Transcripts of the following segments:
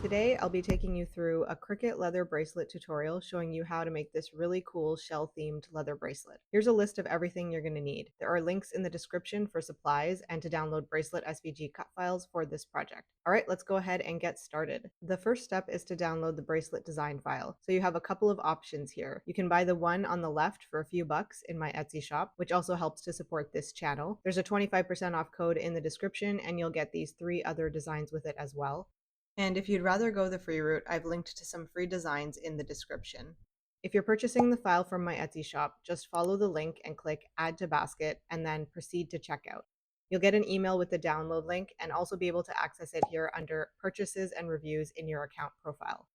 Today, I'll be taking you through a Cricut leather bracelet tutorial showing you how to make this really cool shell-themed leather bracelet. Here's a list of everything you're going to need. There are links in the description for supplies and to download Bracelet SVG cut files for this project. All right, let's go ahead and get started. The first step is to download the bracelet design file. So you have a couple of options here. You can buy the one on the left for a few bucks in my Etsy shop, which also helps to support this channel. There's a 25% off code in the description, and you'll get these 3 other designs with it as well. And if you'd rather go the free route, I've linked to some free designs in the description. If you're purchasing the file from my Etsy shop, just follow the link and click Add to Basket and then proceed to checkout. You'll get an email with the download link and also be able to access it here under Purchases and Reviews in your account profile.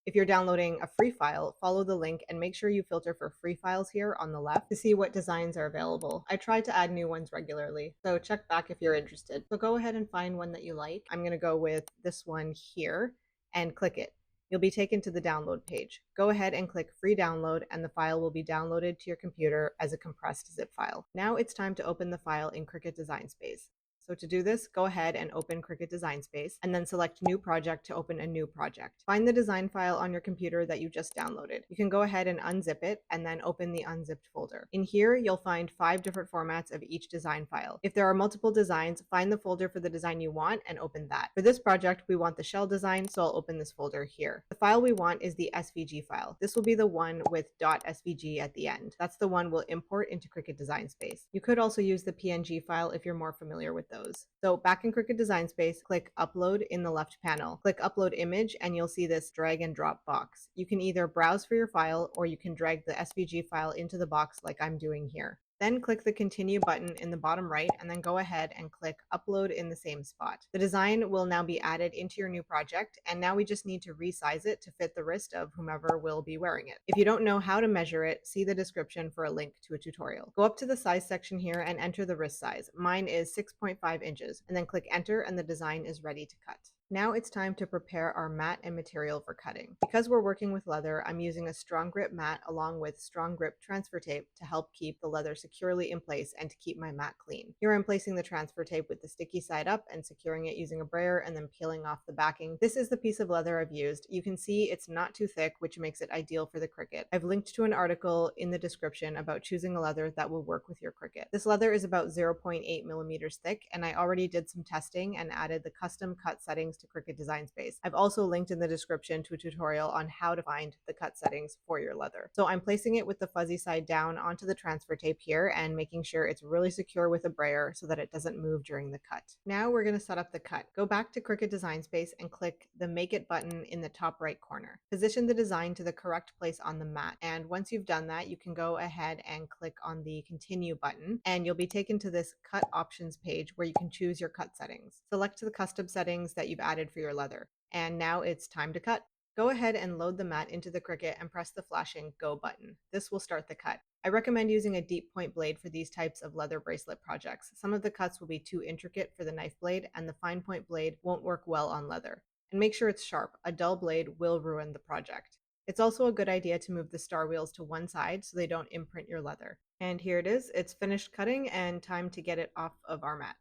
If you're downloading a free file, follow the link and make sure you filter for free files here on the left to see what designs are available. I try to add new ones regularly, so check back if you're interested. So go ahead and find one that you like. I'm going to go with this one here and click it. You'll be taken to the download page. Go ahead and click free download and the file will be downloaded to your computer as a compressed zip file. Now it's time to open the file in Cricut Design Space. So to do this, go ahead and open Cricut Design Space and then select New Project to open a new project. Find the design file on your computer that you just downloaded. You can go ahead and unzip it and then open the unzipped folder. In here, you'll find 5 different formats of each design file. If there are multiple designs, find the folder for the design you want and open that. For this project, we want the shell design, so I'll open this folder here. The file we want is the SVG file. This will be the one with .svg at the end. That's the one we'll import into Cricut Design Space. You could also use the PNG file if you're more familiar with those. So back in Cricut Design Space, click Upload in the left panel. Click Upload Image and you'll see this drag and drop box. You can either browse for your file or you can drag the SVG file into the box like I'm doing here. Then click the Continue button in the bottom right and then go ahead and click Upload in the same spot. The design will now be added into your new project, and now we just need to resize it to fit the wrist of whomever will be wearing it. If you don't know how to measure it, see the description for a link to a tutorial. Go up to the size section here and enter the wrist size. Mine is 6.5 inches, and then click Enter and the design is ready to cut. Now it's time to prepare our mat and material for cutting. Because we're working with leather, I'm using a strong grip mat along with strong grip transfer tape to help keep the leather securely in place and to keep my mat clean. Here I'm placing the transfer tape with the sticky side up and securing it using a brayer and then peeling off the backing. This is the piece of leather I've used. You can see it's not too thick, which makes it ideal for the Cricut. I've linked to an article in the description about choosing a leather that will work with your Cricut. This leather is about 0.8 millimeters thick, and I already did some testing and added the custom cut settings to Cricut Design Space. I've also linked in the description to a tutorial on how to find the cut settings for your leather. So I'm placing it with the fuzzy side down onto the transfer tape here and making sure it's really secure with a brayer so that it doesn't move during the cut. Now we're going to set up the cut. Go back to Cricut Design Space and click the Make It button in the top right corner. Position the design to the correct place on the mat, and once you've done that, you can go ahead and click on the Continue button and you'll be taken to this Cut Options page where you can choose your cut settings. Select the custom settings that you've added for your leather. And now it's time to cut. Go ahead and load the mat into the Cricut and press the flashing Go button. This will start the cut. I recommend using a deep point blade for these types of leather bracelet projects. Some of the cuts will be too intricate for the knife blade, and the fine point blade won't work well on leather. And make sure it's sharp. A dull blade will ruin the project. It's also a good idea to move the star wheels to one side so they don't imprint your leather. And here it is. It's finished cutting and time to get it off of our mat.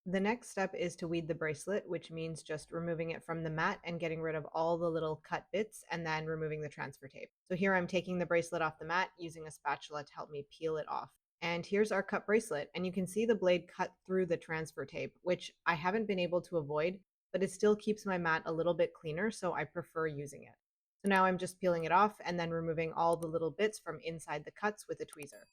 The next step is to weed the bracelet, which means just removing it from the mat and getting rid of all the little cut bits and then removing the transfer tape. So here I'm taking the bracelet off the mat using a spatula to help me peel it off. And here's our cut bracelet, and you can see the blade cut through the transfer tape, which I haven't been able to avoid, but it still keeps my mat a little bit cleaner, so I prefer using it. So now I'm just peeling it off and then removing all the little bits from inside the cuts with a tweezer.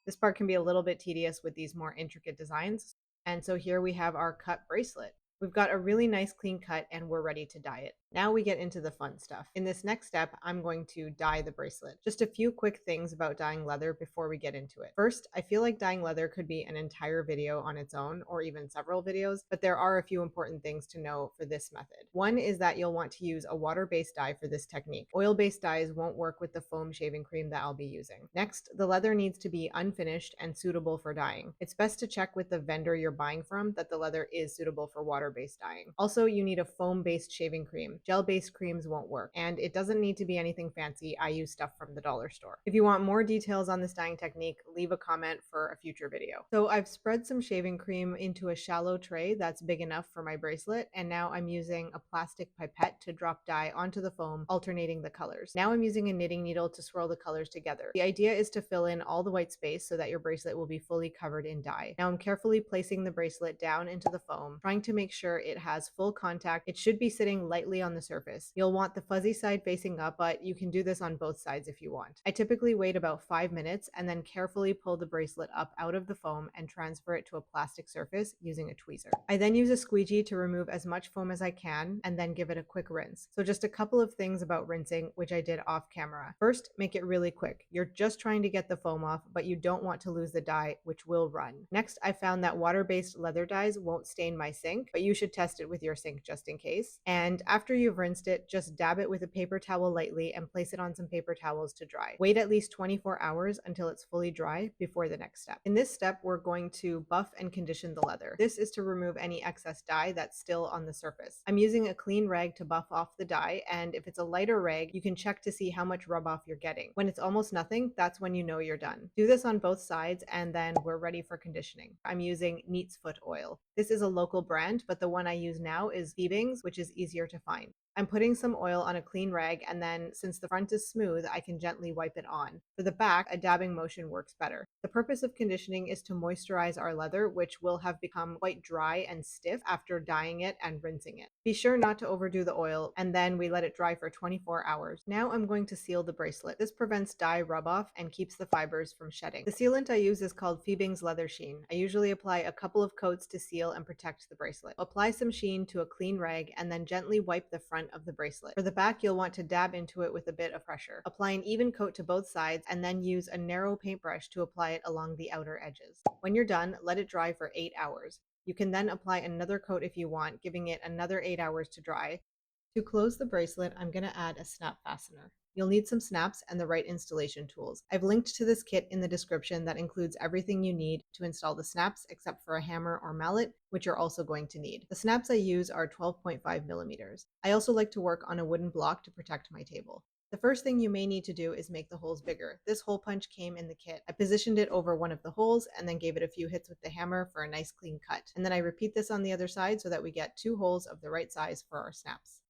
This part can be a little bit tedious with these more intricate designs. And so here we have our cut bracelet. We've got a really nice clean cut and we're ready to dye it. Now we get into the fun stuff. In this next step, I'm going to dye the bracelet. Just a few quick things about dyeing leather before we get into it. First, I feel like dyeing leather could be an entire video on its own or even several videos, but there are a few important things to know for this method. One is that you'll want to use a water-based dye for this technique. Oil-based dyes won't work with the foam shaving cream that I'll be using. Next, the leather needs to be unfinished and suitable for dyeing. It's best to check with the vendor you're buying from that the leather is suitable for water-based dyeing. Also, you need a foam-based shaving cream. Gel-based creams won't work, and it doesn't need to be anything fancy. I use stuff from the dollar store. If you want more details on this dyeing technique, leave a comment for a future video. So I've spread some shaving cream into a shallow tray that's big enough for my bracelet, and now I'm using a plastic pipette to drop dye onto the foam, alternating the colors. Now I'm using a knitting needle to swirl the colors together. The idea is to fill in all the white space so that your bracelet will be fully covered in dye. Now I'm carefully placing the bracelet down into the foam, trying to make sure it has full contact. It should be sitting lightly on the surface. You'll want the fuzzy side facing up, but you can do this on both sides if you want. I typically wait about 5 minutes and then carefully pull the bracelet up out of the foam and transfer it to a plastic surface using a tweezer. I then use a squeegee to remove as much foam as I can and then give it a quick rinse. So just a couple of things about rinsing, which I did off camera. First, make it really quick. You're just trying to get the foam off, but you don't want to lose the dye, which will run. Next, I found that water-based leather dyes won't stain my sink, but you should test it with your sink just in case. And after you've rinsed it, just dab it with a paper towel lightly and place it on some paper towels to dry. Wait at least 24 hours until it's fully dry before the next step. In this step, we're going to buff and condition the leather. This is to remove any excess dye that's still on the surface. I'm using a clean rag to buff off the dye, and if it's a lighter rag, you can check to see how much rub off you're getting. When it's almost nothing, that's when you know you're done. Do this on both sides, and then we're ready for conditioning. I'm using Neat's Foot oil. This is a local brand, but the one I use now is Beebing's, which is easier to find. I'm putting some oil on a clean rag, and then since the front is smooth, I can gently wipe it on. For the back, a dabbing motion works better. The purpose of conditioning is to moisturize our leather, which will have become quite dry and stiff after dyeing it and rinsing it. Be sure not to overdo the oil, and then we let it dry for 24 hours. Now I'm going to seal the bracelet. This prevents dye rub-off and keeps the fibers from shedding. The sealant I use is called Beebing's Leather Sheen. I usually apply a couple of coats to seal and protect the bracelet. Apply some sheen to a clean rag and then gently wipe the front of the bracelet. For the back, you'll want to dab into it with a bit of pressure. Apply an even coat to both sides and then use a narrow paintbrush to apply it along the outer edges. When you're done, let it dry for 8 hours. You can then apply another coat if you want, giving it another 8 hours to dry. To close the bracelet, I'm going to add a snap fastener. You'll need some snaps and the right installation tools. I've linked to this kit in the description that includes everything you need to install the snaps except for a hammer or mallet, which you're also going to need. The snaps I use are 12.5 millimeters. I also like to work on a wooden block to protect my table. The first thing you may need to do is make the holes bigger. This hole punch came in the kit. I positioned it over one of the holes and then gave it a few hits with the hammer for a nice clean cut. And then I repeat this on the other side so that we get 2 holes of the right size for our snaps.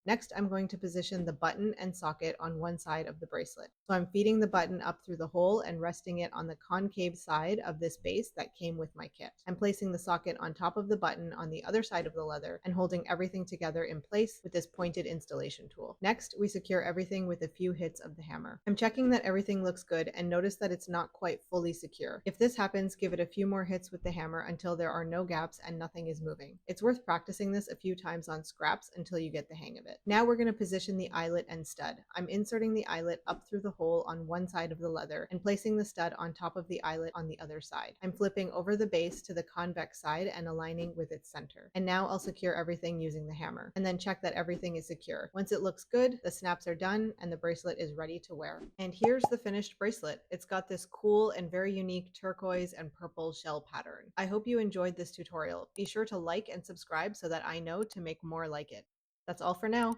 Next, I'm going to position the button and socket on one side of the bracelet. So I'm feeding the button up through the hole and resting it on the concave side of this base that came with my kit. I'm placing the socket on top of the button on the other side of the leather and holding everything together in place with this pointed installation tool. Next, we secure everything with a few hits of the hammer. I'm checking that everything looks good and notice that it's not quite fully secure. If this happens, give it a few more hits with the hammer until there are no gaps and nothing is moving. It's worth practicing this a few times on scraps until you get the hang of it. Now we're going to position the eyelet and stud. I'm inserting the eyelet up through the hole on one side of the leather and placing the stud on top of the eyelet on the other side. I'm flipping over the base to the convex side and aligning with its center. And now I'll secure everything using the hammer and then check that everything is secure. Once it looks good, the snaps are done and the bracelet is ready to wear. And here's the finished bracelet. It's got this cool and very unique turquoise and purple shell pattern. I hope you enjoyed this tutorial. Be sure to like and subscribe so that I know to make more like it. That's all for now.